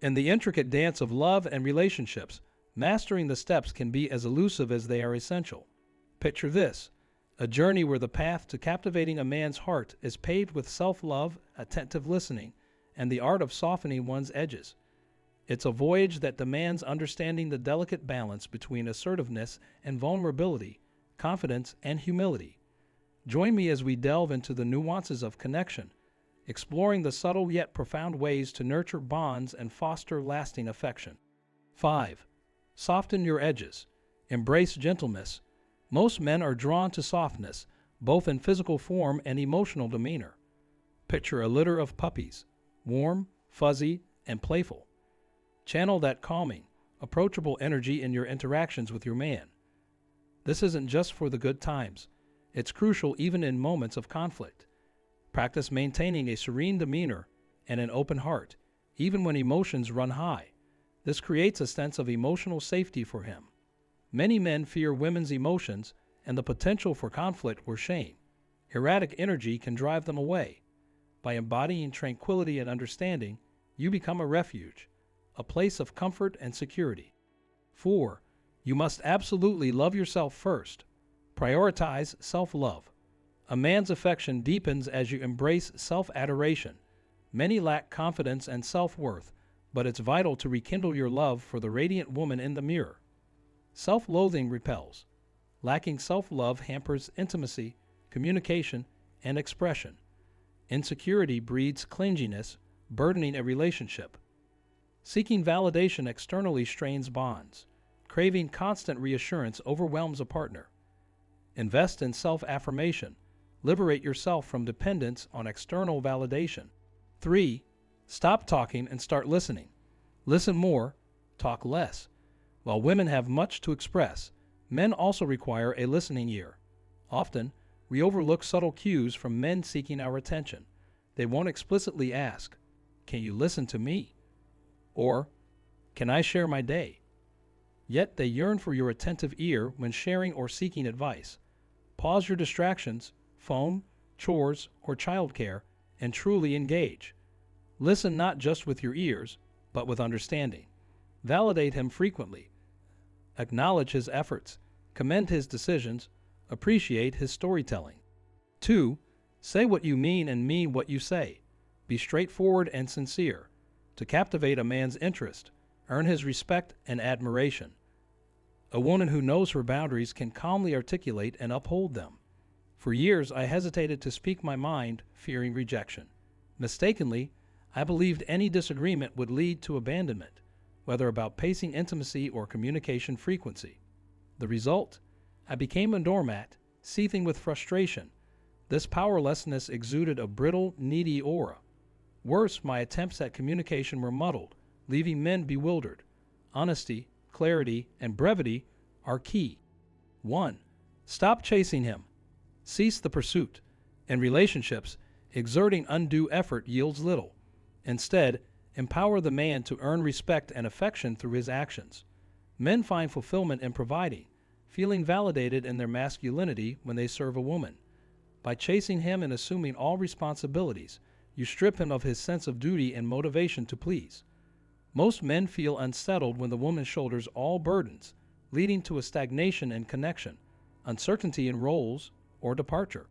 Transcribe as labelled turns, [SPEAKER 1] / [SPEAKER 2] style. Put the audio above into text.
[SPEAKER 1] In the intricate dance of love and relationships, mastering the steps can be as elusive as they are essential. Picture this: a journey where the path to captivating a man's heart is paved with self-love, attentive listening, and the art of softening one's edges. It's a voyage that demands understanding the delicate balance between assertiveness and vulnerability, confidence and humility. Join me as we delve into the nuances of connection, exploring the subtle yet profound ways to nurture bonds and foster lasting affection. 5. Soften your edges. Embrace gentleness. Most men are drawn to softness, both in physical form and emotional demeanor. Picture a litter of puppies, warm, fuzzy, and playful. Channel that calming, approachable energy in your interactions with your man. This isn't just for the good times. It's crucial even in moments of conflict. Practice maintaining a serene demeanor and an open heart, even when emotions run high. This creates a sense of emotional safety for him. Many men fear women's emotions and the potential for conflict or shame. Erratic energy can drive them away. By embodying tranquility and understanding, you become a refuge, a place of comfort and security. 4. You must absolutely love yourself first. Prioritize self-love. A man's affection deepens as you embrace self-adoration. Many lack confidence and self-worth, but it's vital to rekindle your love for the radiant woman in the mirror. Self-loathing repels. Lacking self-love hampers intimacy, communication, and expression. Insecurity breeds clinginess, burdening a relationship. Seeking validation externally strains bonds. Craving constant reassurance overwhelms a partner. Invest in self-affirmation. Liberate yourself from dependence on external validation. 3. Stop talking and start listening. Listen more, talk less. While women have much to express, men also require a listening ear. Often, we overlook subtle cues from men seeking our attention. They won't explicitly ask, "Can you listen to me?" or "Can I share my day?" Yet they yearn for your attentive ear when sharing or seeking advice. Pause your distractions, phone, chores, or childcare, and truly engage. Listen not just with your ears, but with understanding. Validate him frequently. Acknowledge his efforts, commend his decisions, appreciate his storytelling. 2. Say what you mean and mean what you say. Be straightforward and sincere. To captivate a man's interest, earn his respect and admiration. A woman who knows her boundaries can calmly articulate and uphold them. For years, I hesitated to speak my mind, fearing rejection. Mistakenly, I believed any disagreement would lead to abandonment, whether about pacing intimacy or communication frequency. The result? I became a doormat, seething with frustration. This powerlessness exuded a brittle, needy aura. Worse, my attempts at communication were muddled, leaving men bewildered. Honesty, clarity, and brevity are key. 1. Stop chasing him. Cease the pursuit. In relationships, exerting undue effort yields little. Instead, empower the man to earn respect and affection through his actions. Men find fulfillment in providing, feeling validated in their masculinity when they serve a woman. By chasing him and assuming all responsibilities, you strip him of his sense of duty and motivation to please. Most men feel unsettled when the woman shoulders all burdens, leading to a stagnation in connection, uncertainty in roles, or departure.